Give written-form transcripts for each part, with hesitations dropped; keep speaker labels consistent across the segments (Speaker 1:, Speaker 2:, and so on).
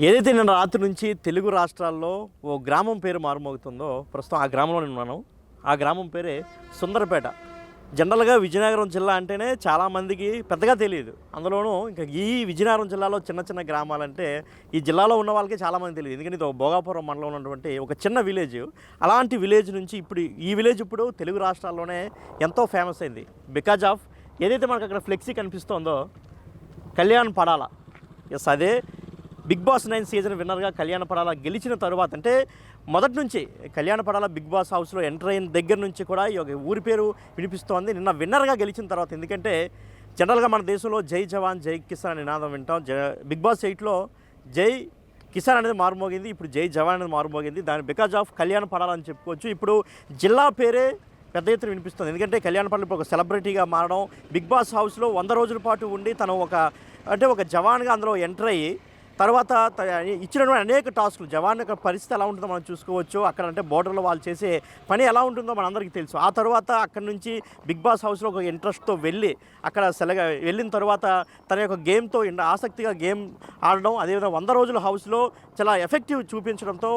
Speaker 1: ఏదైతే నిన్న రాత్రి నుంచి తెలుగు రాష్ట్రాల్లో ఓ గ్రామం పేరు మారుమోగుతుందో ప్రస్తుతం ఆ గ్రామంలో నేను ఉన్నాను. ఆ గ్రామం పేరే సుందరపేట. జనరల్గా విజయనగరం జిల్లా అంటేనే చాలామందికి పెద్దగా తెలియదు. అందులోనూ ఇంకా ఈ విజయనగరం జిల్లాలో చిన్న చిన్న గ్రామాలంటే ఈ జిల్లాలో ఉన్న వాళ్ళకి చాలామంది తెలియదు. ఎందుకంటే ఇది భోగాపురం మండలంలో ఉన్నటువంటి ఒక చిన్న విలేజ్. అలాంటి విలేజ్ నుంచి ఈ విలేజ్ ఇప్పుడు తెలుగు రాష్ట్రాల్లోనే ఎంతో ఫేమస్ అయింది. బికాజ్ ఆఫ్ ఏదైతే మనకు అక్కడ ఫ్లెక్సీ కనిపిస్తుందో కళ్యాణ్ పడాల. ఎస్, అదే బిగ్ బాస్ 9 సీజన్ విన్నర్గా కళ్యాణ పడాల గెలిచిన తరువాత, అంటే మొదటి నుంచి కళ్యాణ పడాల బిగ్ బాస్ హౌస్లో ఎంటర్ అయిన దగ్గర నుంచి కూడా ఈ ఒక ఊరి పేరు వినిపిస్తోంది. నిన్న విన్నర్గా గెలిచిన తర్వాత, ఎందుకంటే జనరల్గా మన దేశంలో జై జవాన్ జై కిసాన్ అనే నినాదం వింటాం. బిగ్ బాస్ 8లో జై కిసాన్ అనేది మారుమోగింది, ఇప్పుడు జై జవాన్ అనేది మారుమోగింది. దాని బికాజ్ ఆఫ్ కళ్యాణ పడాల అని చెప్పుకోవచ్చు. ఇప్పుడు జిల్లా పేరే పెద్ద ఎత్తున వినిపిస్తుంది. ఎందుకంటే కళ్యాణ పడాల ఇప్పుడు ఒక సెలబ్రిటీగా మారడం, బిగ్ బాస్ హౌస్లో 100 రోజుల పాటు ఉండి తను ఒక జవాన్గా అందులో ఎంటర్ అయ్యి తర్వాత ఇచ్చినటువంటి అనేక టాస్కులు, జవాన్ యొక్క పరిస్థితి ఎలా ఉంటుందో మనం చూసుకోవచ్చు. అక్కడ అంటే బోర్డర్లో వాళ్ళు చేసే పని ఎలా ఉంటుందో మనందరికీ తెలుసు. ఆ తర్వాత అక్కడి నుంచి బిగ్ బాస్ హౌస్లో ఒక ఇంట్రెస్ట్తో వెళ్ళి అక్కడ వెళ్ళిన తర్వాత తన యొక్క గేమ్తో ఆసక్తిగా గేమ్ ఆడడం, అదేవిధంగా 100 రోజుల హౌస్లో చాలా ఎఫెక్టివ్ చూపించడంతో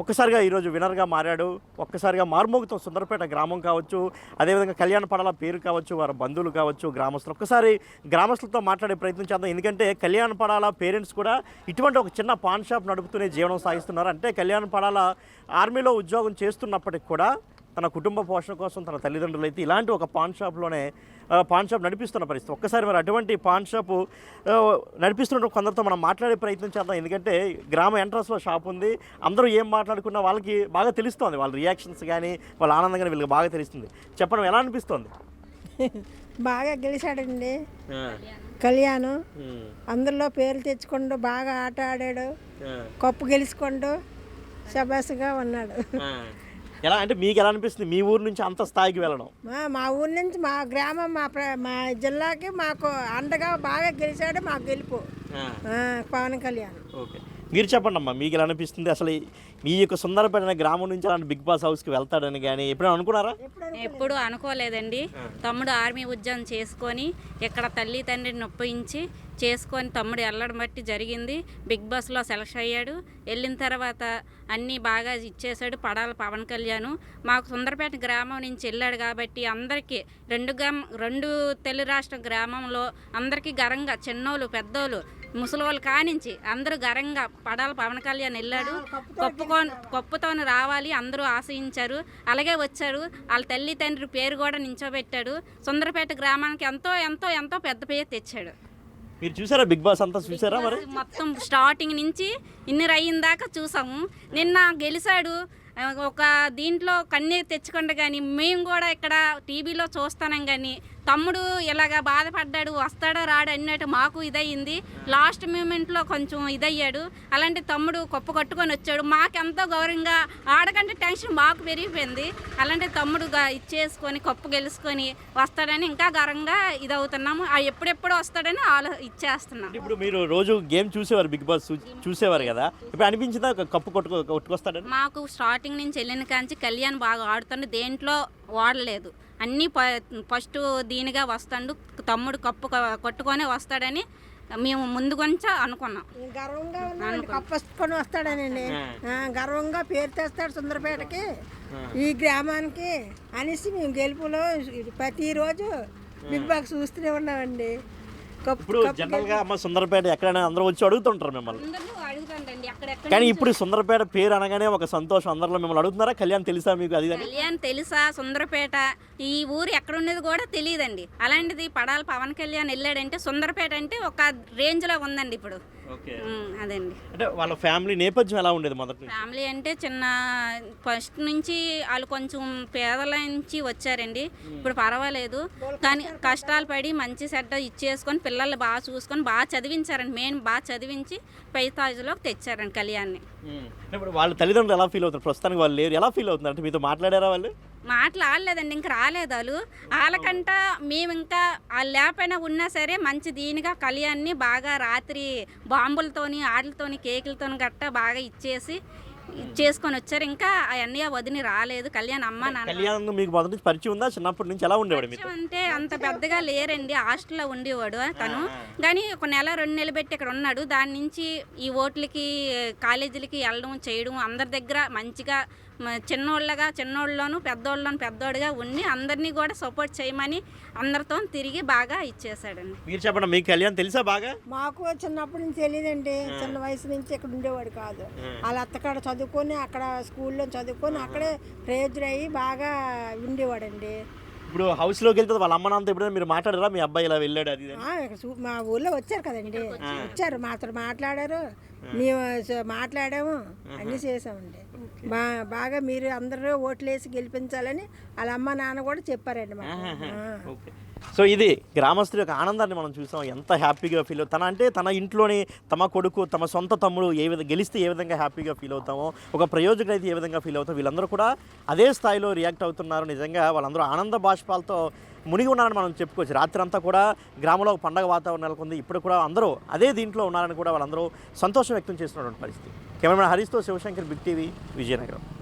Speaker 1: ఒక్కసారిగా ఈరోజు వినర్గా మారాడు. ఒక్కసారిగా మార్మోగుతో సుందరపేట గ్రామం కావచ్చు, అదేవిధంగా కళ్యాణ పడాల పేరు కావచ్చు, వారి బంధువులు కావచ్చు, గ్రామస్తులు. ఒక్కసారి గ్రామస్తులతో మాట్లాడే ప్రయత్నం చేద్దాం. ఎందుకంటే కళ్యాణ పడాల పేరెంట్స్ కూడా ఇటువంటి ఒక చిన్న పాన్ షాప్ నడుపుతూనే జీవనం సాగిస్తున్నారు. అంటే కళ్యాణ పడాల ఆర్మీలో ఉద్యోగం చేస్తున్నప్పటికి కూడా తన కుటుంబ పోషణ కోసం తన తల్లిదండ్రులు అయితే ఇలాంటి ఒక పాన్ షాప్ నడిపిస్తున్న పరిస్థితి. ఒక్కసారి మరి అటువంటి పాన్ షాపు నడిపిస్తున్న కొందరితో మనం మాట్లాడే ప్రయత్నం చేద్దాం. ఎందుకంటే గ్రామ ఎంట్రన్స్లో షాప్ ఉంది. అందరూ ఏం మాట్లాడుకున్నా వాళ్ళకి బాగా తెలుస్తుంది. వాళ్ళ రియాక్షన్స్ కానీ వాళ్ళ ఆనందం కానీ వీళ్ళకి బాగా తెలుస్తుంది. చెప్పడం ఎలా అనిపిస్తుంది?
Speaker 2: బాగా గెలిచాడండి కళ్యాణ్. అందరిలో పేర్లు తెచ్చుకుంటూ బాగా ఆట ఆడాడు, కప్పు గెలుచుకుంటూ శబాసుగా ఉన్నాడు.
Speaker 1: ఎలా అంటే మీకు ఎలా అనిపిస్తుంది మీ ఊరు నుంచి అంత స్థాయికి వెళ్ళడం?
Speaker 2: మా ఊరు నుంచి మా గ్రామం మా జిల్లాకి మాకు అండగా బాగా గెలిచాడు. మాకు గెలుపు పవన్ కళ్యాణ్.
Speaker 1: ఓకే, మీరు చెప్పండి అమ్మా, మీకు ఎలా అనిపిస్తుంది? అసలు మీ యొక్క సుందరపేట గ్రామం నుంచి అలాంటి బిగ్ బాస్ హౌస్కి వెళ్తాడని కానీ ఎప్పుడైనా అనుకున్నారా?
Speaker 3: ఎప్పుడు అనుకోలేదండి. తమ్ముడు ఆర్మీ ఉద్యోగం చేసుకొని ఇక్కడ తల్లి తండ్రిని నొప్పించి చేసుకొని తమ్ముడు వెళ్ళడం బట్టి జరిగింది. బిగ్ బాస్లో సెలెక్ట్ అయ్యాడు. వెళ్ళిన తర్వాత అన్నీ బాగా ఇచ్చేసాడు పడాల పవన్ కళ్యాణ్. మాకు సుందరపేట గ్రామం నుంచి వెళ్ళాడు కాబట్టి అందరికీ రెండు తెలుగు రాష్ట్ర గ్రామంలో అందరికీ గర్వంగా, చిన్నోళ్ళు పెద్దోళ్ళు ముసలోళ్ళు కానించి అందరూ గర్వంగా పడాల పవన్ కళ్యాణ్ వెళ్ళాడు. కప్పుతోని రావాలి అందరూ ఆశయించారు. అలాగే వచ్చారు. వాళ్ళ తల్లి తండ్రి పేరు కూడా నించోబెట్టాడు. సుందరపేట గ్రామానికి ఎంతో ఎంతో ఎంతో పెద్ద పేరు తెచ్చాడు.
Speaker 1: మీరు చూసారా బిగ్ బాస్ అంతా చూసారా? మరి
Speaker 3: మొత్తం స్టార్టింగ్ నుంచి ఇన్నర్ అయిన దాకా చూసాము. నిన్న గెలిచాడు. ఒక దీంట్లో కన్నీరు తెచ్చుకుంటే కానీ మేము కూడా ఇక్కడ టీవీలో చూస్తాం కానీ తమ్ముడు ఇలాగ బాధపడ్డాడు, వస్తాడో రాడు అన్నట్టు మాకు ఇదయ్యింది. లాస్ట్ మూమెంట్లో కొంచెం ఇదయ్యాడు. అలాంటి తమ్ముడు కప్పు కట్టుకొని వచ్చాడు. మాకెంతో గౌరవంగా ఆడకంటే టెన్షన్ మాకు పెరిగిపోయింది. అలాంటి తమ్ముడుగా ఇచ్చేసుకొని కప్పు గెలుచుకొని వస్తాడని ఇంకా గర్వంగా ఇదవుతున్నాము. ఎప్పుడెప్పుడు వస్తాడని ఇచ్చేస్తున్నాం.
Speaker 1: ఇప్పుడు మీరు రోజు గేమ్ చూసేవారు, బిగ్ బాస్ చూసేవారు కదా, ఇప్పుడు అనిపించిందా కప్పు కొట్టుకొస్తాడని?
Speaker 3: మాకు స్టార్టింగ్ నుంచి వెళ్ళిన కాంచి కళ్యాణ్ బాగా ఆడుతాడు, దేంట్లో వాడలేదు. అన్నీ ఫస్ట్ దీనిగా వస్తాడు. తమ్ముడు కప్పు కొట్టుకొని వస్తాడని మేము ముందు కొంచెం అనుకున్నాం.
Speaker 2: గర్వంగా కప్పుకొని వస్తాడనండి. గర్వంగా పేరు తెస్తాడు సుందరపేటకి, ఈ గ్రామానికి అనేసి మేము గెలుపులో ప్రతిరోజు బిగ్ బాస్ చూస్తూనే ఉన్నామండి.
Speaker 1: ఇప్పుడు జనరల్ గా అమ్మ సుందరపేట ఎక్కడైనా అందరూ వచ్చి అడుగుతుంటారు మిమ్మల్ని, కానీ ఇప్పుడు సుందరపేట పేరు అనగానే ఒక సంతోషం అందరిలో. మిమ్మల్ని అడుగుతున్నారా కళ్యాణ్ తెలుసా మీకు? అది
Speaker 3: కళ్యాణ్ తెలుసా? సుందరపేట ఈ ఊరు ఎక్కడ ఉండేది కూడా తెలియదండి. అలాంటిది పడాల పవన్ కళ్యాణ్ వెళ్ళాడంటే సుందరపేట అంటే ఒక రేంజ్ లో ఉందండి ఇప్పుడు. అదండి. అంటే
Speaker 1: వాళ్ళ ఫ్యామిలీ నేపథ్యం ఎలా ఉండేది మొదటి?
Speaker 3: ఫ్యామిలీ అంటే చిన్న ఫస్ట్ నుంచి వాళ్ళు కొంచెం పేదల నుంచి వచ్చారండి. ఇప్పుడు పర్వాలేదు, కానీ కష్టాలు పడి మంచి సెట్ ఇచ్చేసుకొని పిల్లల్ని బాగా చూసుకొని బాగా చదివించారండి. మెయిన్ బాగా చదివించి పై తాజులోకి తెచ్చారండి కళ్యాణ్ని.
Speaker 1: ఇప్పుడు వాళ్ళ తల్లిదండ్రులు ఎలా ఫీల్ అవుతారు? ప్రస్తుతానికి వాళ్ళు లేరు, ఎలా ఫీల్ అవుతున్నారు? అంటే మీతో మాట్లాడారా వాళ్ళు?
Speaker 3: మాట్లాడలేదండి, ఇంక రాలేదు వాళ్ళు. వాళ్ళకంట మేము ఇంకా వాళ్ళు లేకపోయినా ఉన్నా సరే మంచి దీనిగా కళ్యాణ్ని బాగా రాత్రి బాంబులతోని ఆటలతోని కేకులతోని గట్టా బాగా ఇచ్చేసి చేసుకొని వచ్చారు. ఇంకా ఆ అన్నయ్య వదిని రాలేదు. కళ్యాణ్ అమ్మ నాన్న
Speaker 1: కళ్యాణ్ మీకు మొదటి నుంచి పరిచయం ఉందా? చిన్నప్పటి నుంచి ఎలా ఉండేవాడు మీతో?
Speaker 3: అంటే అంత పెద్దగా లేరండి, హాస్టల్లో ఉండేవాడు తను. కానీ ఒక నెల 2 నెలలు పెట్టి ఇక్కడ ఉన్నాడు. దాని నుంచి ఈ ఓట్లకి కాలేజీలకి వెళ్ళడం చేయడం, అందరి దగ్గర మంచిగా చిన్నోళ్ళలోను పెద్దోడుగా ఉండి అందరినీ కూడా సపోర్ట్ చేయమని అందరితో తిరిగి బాగా ఇచ్చేసాడండి.
Speaker 1: మీరు చెప్పండి, మీకు కళ్యాణ్ తెలుసా బాగా?
Speaker 2: మాకు చిన్నప్పటి నుంచి తెలియదండి. చిన్న వయసు నుంచి ఇక్కడ ఉండేవాడు కాదు. వాళ్ళ అత్తకాడ చదువుకొని అక్కడ స్కూల్లో చదువుకొని అక్కడే ప్రయోజనం అయ్యి బాగా ఉండేవాడండి.
Speaker 1: ఇప్పుడు హౌస్లోకి వెళ్తే వాళ్ళ అమ్మ నాన్నతో ఎప్పుడైనా మీరు మాట్లాడారా మీ అబ్బాయి ఇలా వెళ్ళాడు అది ఇది అని?
Speaker 2: ఇక్కడ మా ఊళ్ళో వచ్చారు కదండి, వచ్చారు మాతో మాట్లాడారు, మేము మాట్లాడాము, అన్నీ చేసామండి. బాగా మీరు అందరూ ఓట్లేసి గెలిపించాలని వాళ్ళ అమ్మ నాన్న కూడా చెప్పారండి మాకు.
Speaker 1: సో ఇది గ్రామస్తుల యొక్క ఆనందాన్ని మనం చూసాం. ఎంత హ్యాపీగా ఫీల్ అవుతాం అంటే తన ఇంట్లోని తమ కొడుకు తమ సొంత తమ్ముడు ఏ విధంగా గెలిస్తే ఏ విధంగా హ్యాపీగా ఫీల్ అవుతామో, ఒక ప్రయోజకుడు అయితే ఏ విధంగా ఫీల్ అవుతాం, వీళ్ళందరూ కూడా అదే స్థాయిలో రియాక్ట్ అవుతున్నారు. నిజంగా వాళ్ళందరూ ఆనంద బాష్పాలతో మునిగి ఉన్నారని మనం చెప్పుకోవచ్చు. రాత్రి అంతా కూడా గ్రామంలో ఒక పండగ వాతావరణం నెలకొంది. ఇప్పుడు కూడా అందరూ అదే దీంట్లో ఉన్నారని కూడా వాళ్ళందరూ సంతోషం వ్యక్తం చేస్తున్నటువంటి పరిస్థితి. కెమెరామెన్ హరీష్తో శివశంకర్, బిగ్ టీవీ, విజయనగరం.